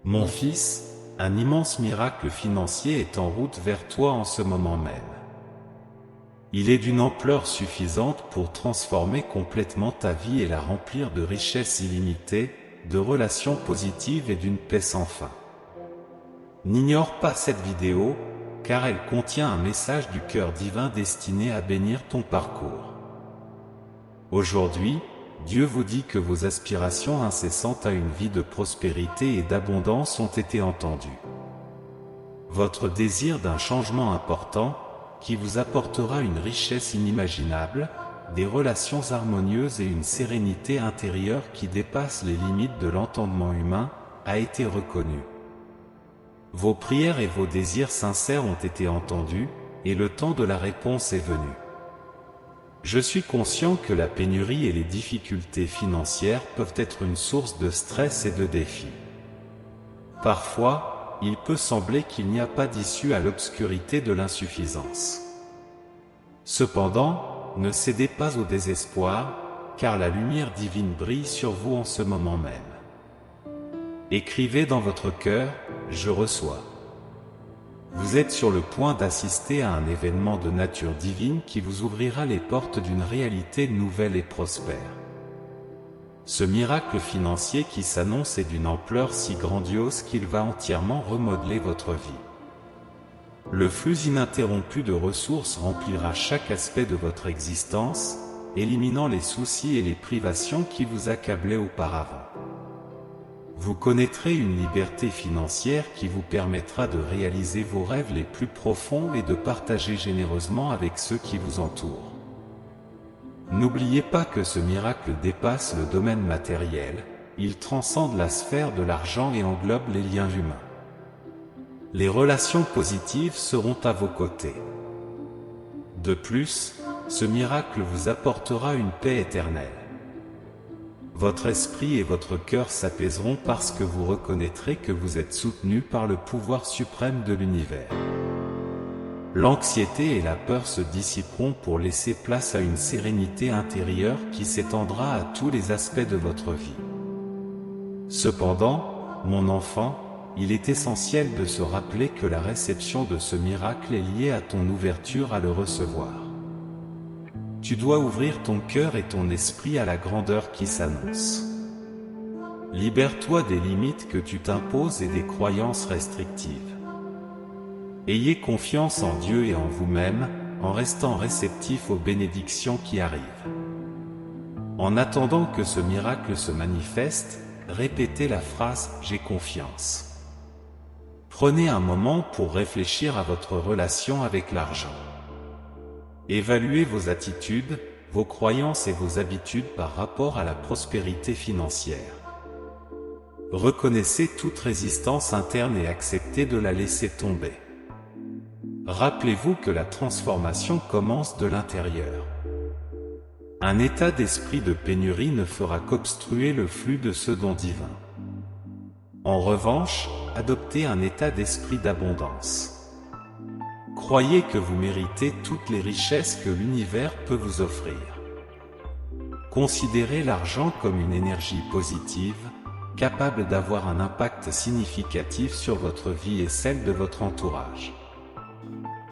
Mon fils, un immense miracle financier est en route vers toi en ce moment même. Il est d'une ampleur suffisante pour transformer complètement ta vie et la remplir de richesses illimitées, de relations positives et d'une paix sans fin. N'ignore pas cette vidéo, car elle contient un message du cœur divin destiné à bénir ton parcours. Aujourd'hui, Dieu vous dit que vos aspirations incessantes à une vie de prospérité et d'abondance ont été entendues. Votre désir d'un changement important, qui vous apportera une richesse inimaginable, des relations harmonieuses et une sérénité intérieure qui dépassent les limites de l'entendement humain, a été reconnu. Vos prières et vos désirs sincères ont été entendus, et le temps de la réponse est venu. Je suis conscient que la pénurie et les difficultés financières peuvent être une source de stress et de défis. Parfois, il peut sembler qu'il n'y a pas d'issue à l'obscurité de l'insuffisance. Cependant, ne cédez pas au désespoir, car la lumière divine brille sur vous en ce moment même. Écrivez dans votre cœur, « Je reçois ». Vous êtes sur le point d'assister à un événement de nature divine qui vous ouvrira les portes d'une réalité nouvelle et prospère. Ce miracle financier qui s'annonce est d'une ampleur si grandiose qu'il va entièrement remodeler votre vie. Le flux ininterrompu de ressources remplira chaque aspect de votre existence, éliminant les soucis et les privations qui vous accablaient auparavant. Vous connaîtrez une liberté financière qui vous permettra de réaliser vos rêves les plus profonds et de partager généreusement avec ceux qui vous entourent. N'oubliez pas que ce miracle dépasse le domaine matériel, il transcende la sphère de l'argent et englobe les liens humains. Les relations positives seront à vos côtés. De plus, ce miracle vous apportera une paix éternelle. Votre esprit et votre cœur s'apaiseront parce que vous reconnaîtrez que vous êtes soutenu par le pouvoir suprême de l'univers. L'anxiété et la peur se dissiperont pour laisser place à une sérénité intérieure qui s'étendra à tous les aspects de votre vie. Cependant, mon enfant, il est essentiel de se rappeler que la réception de ce miracle est liée à ton ouverture à le recevoir. Tu dois ouvrir ton cœur et ton esprit à la grandeur qui s'annonce. Libère-toi des limites que tu t'imposes et des croyances restrictives. Ayez confiance en Dieu et en vous-même, en restant réceptif aux bénédictions qui arrivent. En attendant que ce miracle se manifeste, répétez la phrase « J'ai confiance ». Prenez un moment pour réfléchir à votre relation avec l'argent. Évaluez vos attitudes, vos croyances et vos habitudes par rapport à la prospérité financière. Reconnaissez toute résistance interne et acceptez de la laisser tomber. Rappelez-vous que la transformation commence de l'intérieur. Un état d'esprit de pénurie ne fera qu'obstruer le flux de ce don divin. En revanche, adoptez un état d'esprit d'abondance. Croyez que vous méritez toutes les richesses que l'univers peut vous offrir. Considérez l'argent comme une énergie positive, capable d'avoir un impact significatif sur votre vie et celle de votre entourage.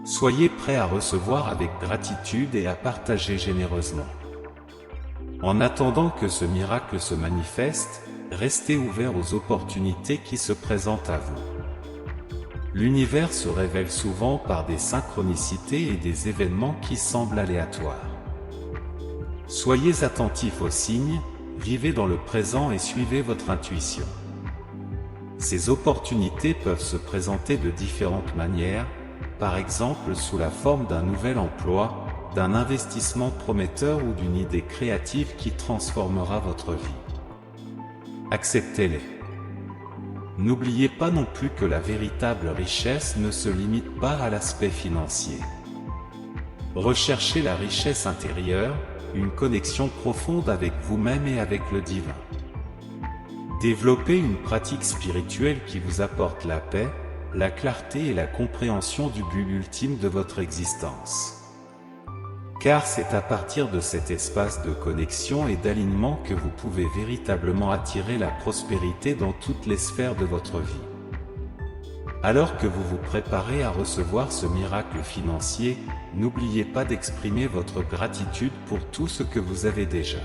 Soyez prêt à recevoir avec gratitude et à partager généreusement. En attendant que ce miracle se manifeste, restez ouvert aux opportunités qui se présentent à vous. L'univers se révèle souvent par des synchronicités et des événements qui semblent aléatoires. Soyez attentifs aux signes, vivez dans le présent et suivez votre intuition. Ces opportunités peuvent se présenter de différentes manières, par exemple sous la forme d'un nouvel emploi, d'un investissement prometteur ou d'une idée créative qui transformera votre vie. Acceptez-les. N'oubliez pas non plus que la véritable richesse ne se limite pas à l'aspect financier. Recherchez la richesse intérieure, une connexion profonde avec vous-même et avec le divin. Développez une pratique spirituelle qui vous apporte la paix, la clarté et la compréhension du but ultime de votre existence. Car c'est à partir de cet espace de connexion et d'alignement que vous pouvez véritablement attirer la prospérité dans toutes les sphères de votre vie. Alors que vous vous préparez à recevoir ce miracle financier, n'oubliez pas d'exprimer votre gratitude pour tout ce que vous avez déjà.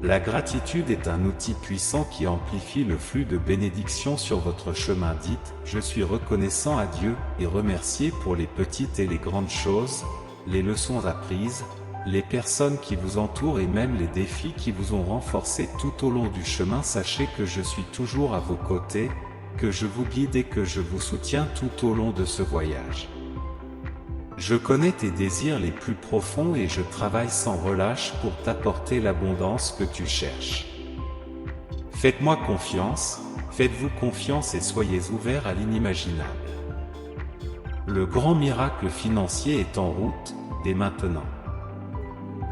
La gratitude est un outil puissant qui amplifie le flux de bénédictions sur votre chemin. Dites « Je suis reconnaissant à Dieu » et remerciez pour les petites et les grandes choses, les leçons apprises, les personnes qui vous entourent et même les défis qui vous ont renforcé tout au long du chemin. Sachez que je suis toujours à vos côtés, que je vous guide et que je vous soutiens tout au long de ce voyage. Je connais tes désirs les plus profonds et je travaille sans relâche pour t'apporter l'abondance que tu cherches. Faites-moi confiance, faites-vous confiance et soyez ouverts à l'inimaginable. Le grand miracle financier est en route, dès maintenant.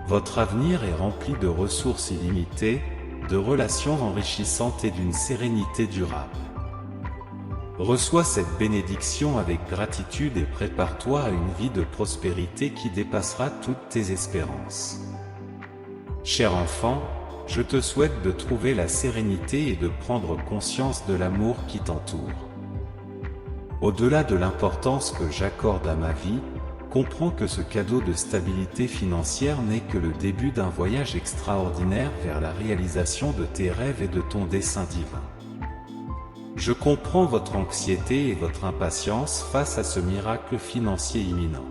Votre avenir est rempli de ressources illimitées, de relations enrichissantes et d'une sérénité durable. Reçois cette bénédiction avec gratitude et prépare-toi à une vie de prospérité qui dépassera toutes tes espérances. Cher enfant, je te souhaite de trouver la sérénité et de prendre conscience de l'amour qui t'entoure. Au-delà de l'importance que j'accorde à ma vie, comprends que ce cadeau de stabilité financière n'est que le début d'un voyage extraordinaire vers la réalisation de tes rêves et de ton dessein divin. Je comprends votre anxiété et votre impatience face à ce miracle financier imminent.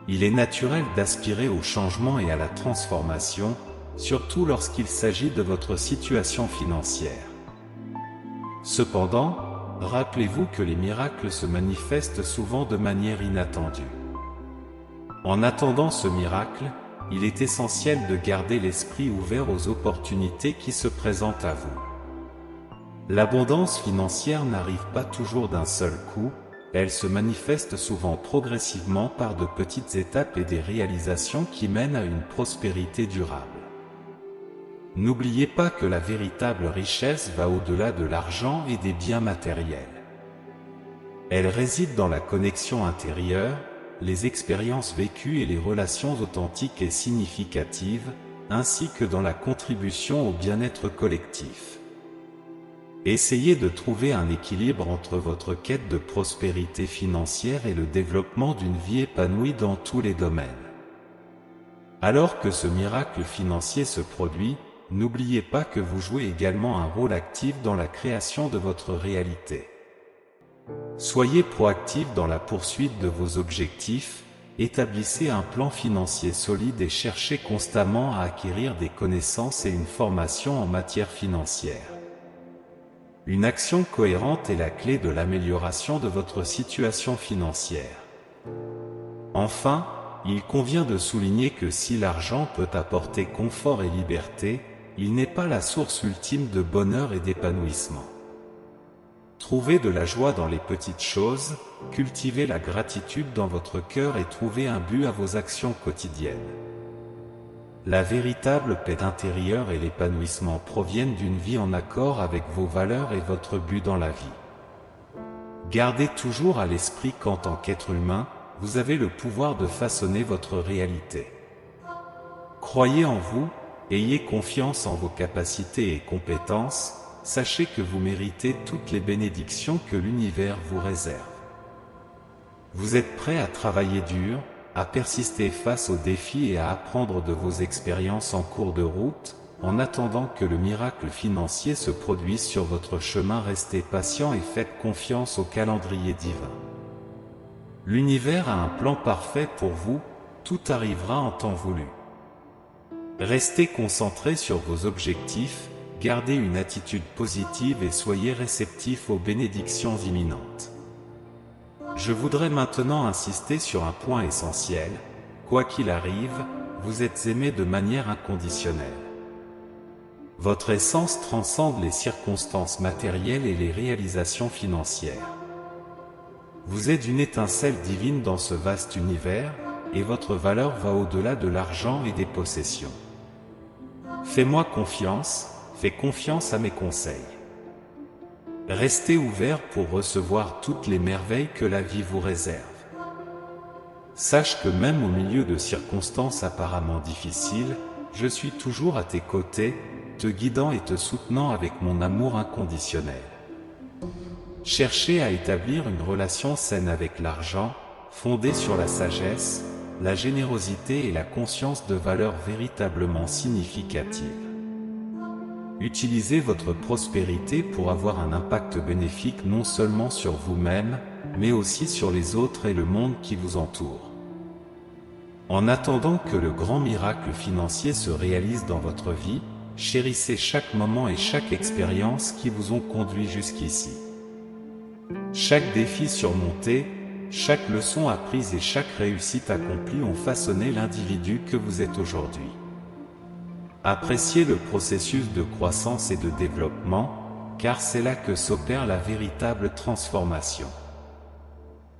Il est naturel d'aspirer au changement et à la transformation, surtout lorsqu'il s'agit de votre situation financière. Cependant, rappelez-vous que les miracles se manifestent souvent de manière inattendue. En attendant ce miracle, il est essentiel de garder l'esprit ouvert aux opportunités qui se présentent à vous. L'abondance financière n'arrive pas toujours d'un seul coup, elle se manifeste souvent progressivement par de petites étapes et des réalisations qui mènent à une prospérité durable. N'oubliez pas que la véritable richesse va au-delà de l'argent et des biens matériels. Elle réside dans la connexion intérieure, les expériences vécues et les relations authentiques et significatives, ainsi que dans la contribution au bien-être collectif. Essayez de trouver un équilibre entre votre quête de prospérité financière et le développement d'une vie épanouie dans tous les domaines. Alors que ce miracle financier se produit, n'oubliez pas que vous jouez également un rôle actif dans la création de votre réalité. Soyez proactif dans la poursuite de vos objectifs, établissez un plan financier solide et cherchez constamment à acquérir des connaissances et une formation en matière financière. Une action cohérente est la clé de l'amélioration de votre situation financière. Enfin, il convient de souligner que si l'argent peut apporter confort et liberté, il n'est pas la source ultime de bonheur et d'épanouissement. Trouvez de la joie dans les petites choses, cultivez la gratitude dans votre cœur et trouvez un but à vos actions quotidiennes. La véritable paix intérieure et l'épanouissement proviennent d'une vie en accord avec vos valeurs et votre but dans la vie. Gardez toujours à l'esprit qu'en tant qu'être humain, vous avez le pouvoir de façonner votre réalité. Croyez en vous, ayez confiance en vos capacités et compétences, sachez que vous méritez toutes les bénédictions que l'univers vous réserve. Vous êtes prêt à travailler dur, à persister face aux défis et à apprendre de vos expériences en cours de route, en attendant que le miracle financier se produise sur votre chemin. Restez patient et faites confiance au calendrier divin. L'univers a un plan parfait pour vous, tout arrivera en temps voulu. Restez concentrés sur vos objectifs, gardez une attitude positive et soyez réceptifs aux bénédictions imminentes. Je voudrais maintenant insister sur un point essentiel. Quoi qu'il arrive, vous êtes aimé de manière inconditionnelle. Votre essence transcende les circonstances matérielles et les réalisations financières. Vous êtes une étincelle divine dans ce vaste univers, et votre valeur va au-delà de l'argent et des possessions. Fais-moi confiance, fais confiance à mes conseils. Restez ouvert pour recevoir toutes les merveilles que la vie vous réserve. Sache que même au milieu de circonstances apparemment difficiles, je suis toujours à tes côtés, te guidant et te soutenant avec mon amour inconditionnel. Cherchez à établir une relation saine avec l'argent, fondée sur la sagesse, la générosité et la conscience de valeurs véritablement significatives. Utilisez votre prospérité pour avoir un impact bénéfique non seulement sur vous-même, mais aussi sur les autres et le monde qui vous entoure. En attendant que le grand miracle financier se réalise dans votre vie, chérissez chaque moment et chaque expérience qui vous ont conduit jusqu'ici. Chaque défi surmonté, chaque leçon apprise et chaque réussite accomplie ont façonné l'individu que vous êtes aujourd'hui. Appréciez le processus de croissance et de développement, car c'est là que s'opère la véritable transformation.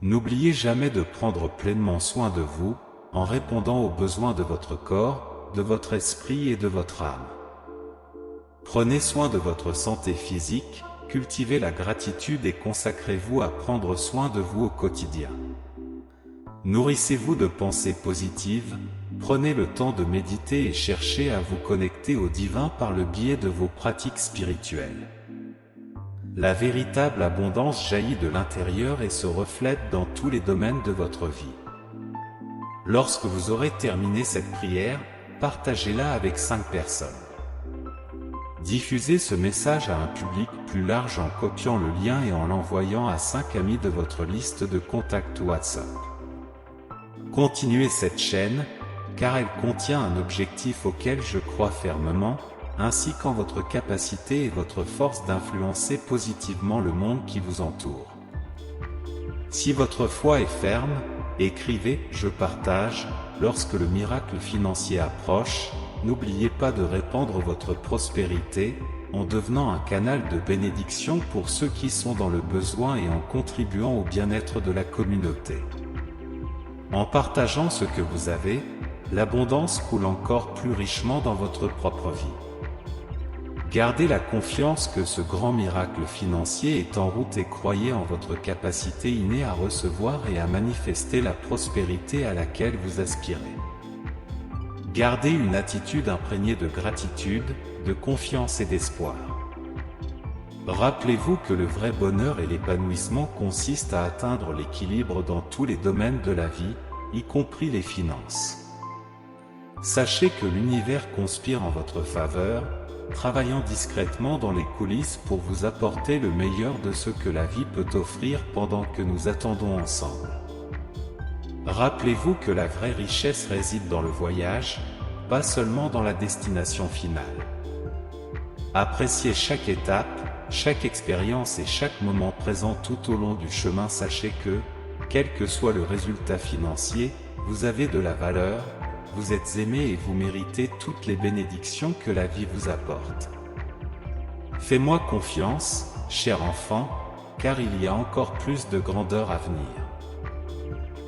N'oubliez jamais de prendre pleinement soin de vous, en répondant aux besoins de votre corps, de votre esprit et de votre âme. Prenez soin de votre santé physique, cultivez la gratitude et consacrez-vous à prendre soin de vous au quotidien. Nourrissez-vous de pensées positives, prenez le temps de méditer et cherchez à vous connecter au divin par le biais de vos pratiques spirituelles. La véritable abondance jaillit de l'intérieur et se reflète dans tous les domaines de votre vie. Lorsque vous aurez terminé cette prière, partagez-la avec 5 personnes. Diffusez ce message à un public plus large en copiant le lien et en l'envoyant à 5 amis de votre liste de contacts WhatsApp. Continuez cette chaîne, car elle contient un objectif auquel je crois fermement, ainsi qu'en votre capacité et votre force d'influencer positivement le monde qui vous entoure. Si votre foi est ferme, écrivez « Je partage » lorsque le miracle financier approche. N'oubliez pas de répandre votre prospérité, en devenant un canal de bénédiction pour ceux qui sont dans le besoin et en contribuant au bien-être de la communauté. En partageant ce que vous avez, l'abondance coule encore plus richement dans votre propre vie. Gardez la confiance que ce grand miracle financier est en route et croyez en votre capacité innée à recevoir et à manifester la prospérité à laquelle vous aspirez. Gardez une attitude imprégnée de gratitude, de confiance et d'espoir. Rappelez-vous que le vrai bonheur et l'épanouissement consistent à atteindre l'équilibre dans tous les domaines de la vie, y compris les finances. Sachez que l'univers conspire en votre faveur, travaillant discrètement dans les coulisses pour vous apporter le meilleur de ce que la vie peut offrir pendant que nous attendons ensemble. Rappelez-vous que la vraie richesse réside dans le voyage, pas seulement dans la destination finale. Appréciez chaque étape, chaque expérience et chaque moment présent tout au long du chemin. Sachez que, quel que soit le résultat financier, vous avez de la valeur, vous êtes aimé et vous méritez toutes les bénédictions que la vie vous apporte. Fais-moi confiance, cher enfant, car il y a encore plus de grandeur à venir.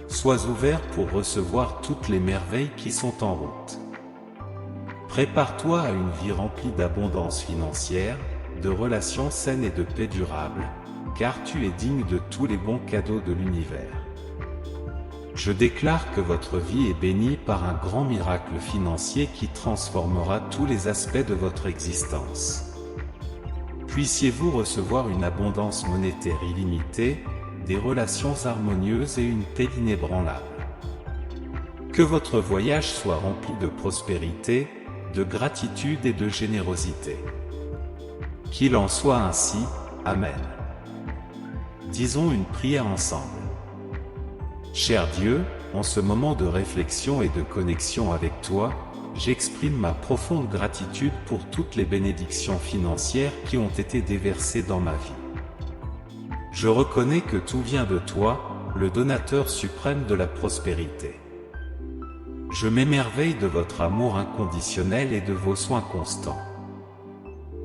Sois ouvert pour recevoir toutes les merveilles qui sont en route. Prépare-toi à une vie remplie d'abondance financière, de relations saines et de paix durable, car tu es digne de tous les bons cadeaux de l'univers. Je déclare que votre vie est bénie par un grand miracle financier qui transformera tous les aspects de votre existence. Puissiez-vous recevoir une abondance monétaire illimitée, des relations harmonieuses et une paix inébranlable. Que votre voyage soit rempli de prospérité, de gratitude et de générosité. Qu'il en soit ainsi, Amen. Disons une prière ensemble. Cher Dieu, en ce moment de réflexion et de connexion avec toi, j'exprime ma profonde gratitude pour toutes les bénédictions financières qui ont été déversées dans ma vie. Je reconnais que tout vient de toi, le donateur suprême de la prospérité. Je m'émerveille de votre amour inconditionnel et de vos soins constants.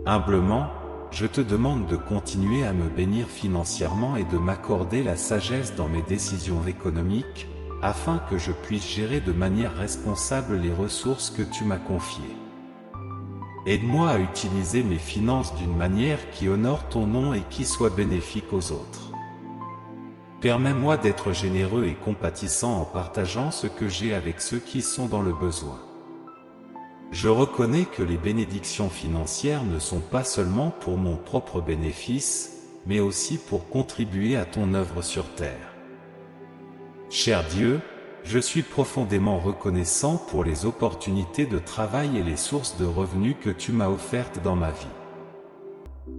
Humblement, je te demande de continuer à me bénir financièrement et de m'accorder la sagesse dans mes décisions économiques, afin que je puisse gérer de manière responsable les ressources que tu m'as confiées. Aide-moi à utiliser mes finances d'une manière qui honore ton nom et qui soit bénéfique aux autres. Permets-moi d'être généreux et compatissant en partageant ce que j'ai avec ceux qui sont dans le besoin. Je reconnais que les bénédictions financières ne sont pas seulement pour mon propre bénéfice, mais aussi pour contribuer à ton œuvre sur terre. Cher Dieu, je suis profondément reconnaissant pour les opportunités de travail et les sources de revenus que tu m'as offertes dans ma vie.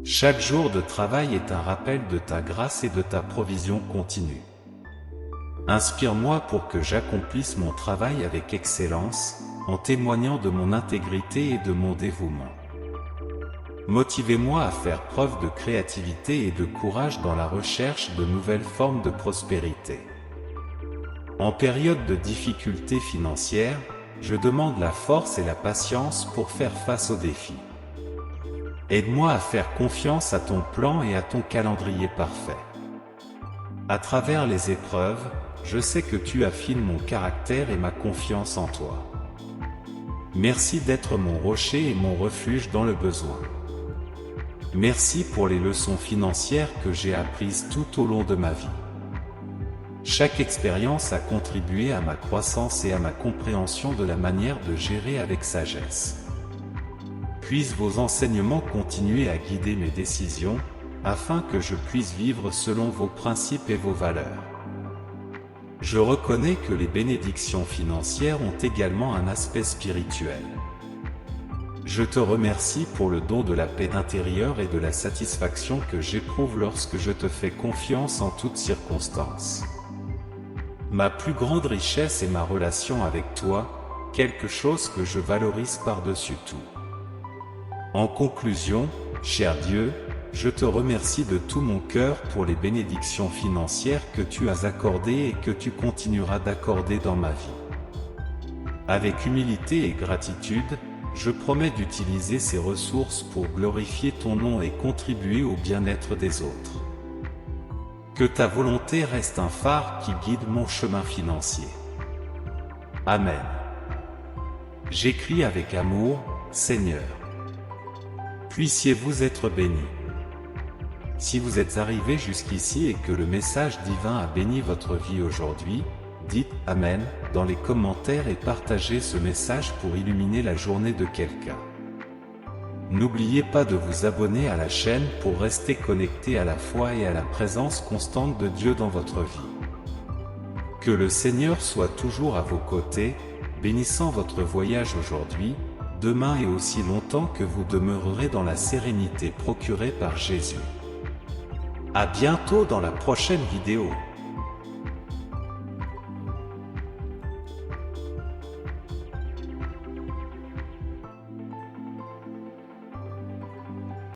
Chaque jour de travail est un rappel de ta grâce et de ta provision continue. Inspire-moi pour que j'accomplisse mon travail avec excellence, en témoignant de mon intégrité et de mon dévouement. Motivez-moi à faire preuve de créativité et de courage dans la recherche de nouvelles formes de prospérité. En période de difficultés financières, je demande la force et la patience pour faire face aux défis. Aide-moi à faire confiance à ton plan et à ton calendrier parfait. À travers les épreuves, je sais que tu affines mon caractère et ma confiance en toi. Merci d'être mon rocher et mon refuge dans le besoin. Merci pour les leçons financières que j'ai apprises tout au long de ma vie. Chaque expérience a contribué à ma croissance et à ma compréhension de la manière de gérer avec sagesse. Puissent vos enseignements continuer à guider mes décisions, afin que je puisse vivre selon vos principes et vos valeurs. Je reconnais que les bénédictions financières ont également un aspect spirituel. Je te remercie pour le don de la paix intérieure et de la satisfaction que j'éprouve lorsque je te fais confiance en toutes circonstances. Ma plus grande richesse est ma relation avec toi, quelque chose que je valorise par-dessus tout. En conclusion, cher Dieu, je te remercie de tout mon cœur pour les bénédictions financières que tu as accordées et que tu continueras d'accorder dans ma vie. Avec humilité et gratitude, je promets d'utiliser ces ressources pour glorifier ton nom et contribuer au bien-être des autres. Que ta volonté reste un phare qui guide mon chemin financier. Amen. J'écris avec amour, Seigneur. Puissiez-vous être bénis. Si vous êtes arrivé jusqu'ici et que le message divin a béni votre vie aujourd'hui, dites Amen dans les commentaires et partagez ce message pour illuminer la journée de quelqu'un. N'oubliez pas de vous abonner à la chaîne pour rester connecté à la foi et à la présence constante de Dieu dans votre vie. Que le Seigneur soit toujours à vos côtés, bénissant votre voyage aujourd'hui, demain et aussi longtemps que vous demeurerez dans la sérénité procurée par Jésus. À bientôt dans la prochaine vidéo.